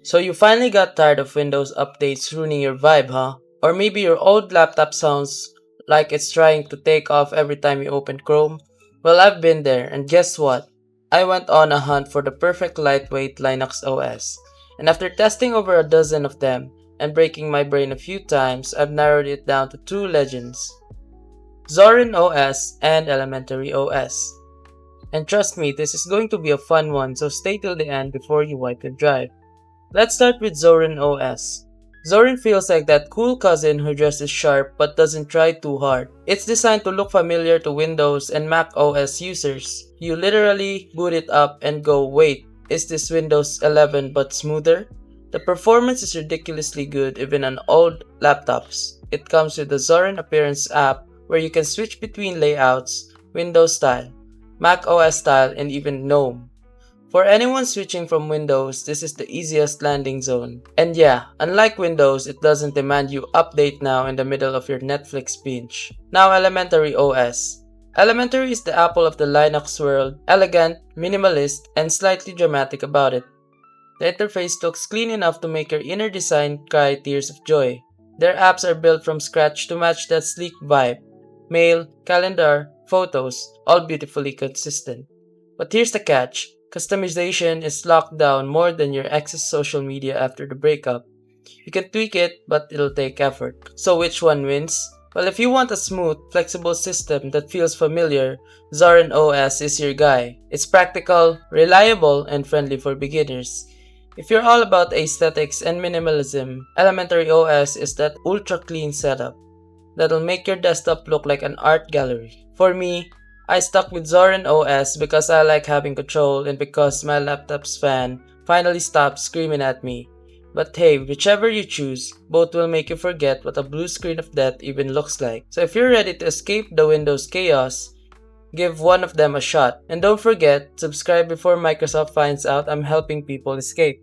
So you finally got tired of Windows updates ruining your vibe, huh? Or maybe your old laptop sounds like it's trying to take off every time you open Chrome? Well, I've been there, and guess what? I went on a hunt for the perfect lightweight Linux OS. And after testing over a dozen of them and breaking my brain a few times, I've narrowed it down to two legends: Zorin OS and Elementary OS. And trust me, this is going to be a fun one, so stay till the end before you wipe your drive. Let's start with Zorin OS. Zorin feels like that cool cousin who dresses sharp but doesn't try too hard. It's designed to look familiar to Windows and Mac OS users. You literally boot it up and go, wait, is this Windows 11 but smoother? The performance is ridiculously good even on old laptops. It comes with the Zorin Appearance app where you can switch between layouts, Windows style, Mac OS style, and even GNOME. For anyone switching from Windows, this is the easiest landing zone. And yeah, unlike Windows, it doesn't demand you update now in the middle of your Netflix binge. Now Elementary OS. Elementary is the apple of the Linux world, elegant, minimalist, and slightly dramatic about it. The interface looks clean enough to make your inner design cry tears of joy. Their apps are built from scratch to match that sleek vibe. Mail, calendar, photos, all beautifully consistent. But here's the catch. Customization is locked down more than your ex's social media after the breakup. You can tweak it, but it'll take effort. So which one wins? Well, if you want a smooth, flexible system that feels familiar, Zorin OS is your guy. It's practical, reliable, and friendly for beginners. If you're all about aesthetics and minimalism, Elementary OS is that ultra clean setup that'll make your desktop look like an art gallery. For me, I stuck with Zorin OS because I like having control and because my laptop's fan finally stopped screaming at me. But hey, whichever you choose, both will make you forget what a blue screen of death even looks like. So if you're ready to escape the Windows chaos, give one of them a shot. And don't forget, subscribe before Microsoft finds out I'm helping people escape.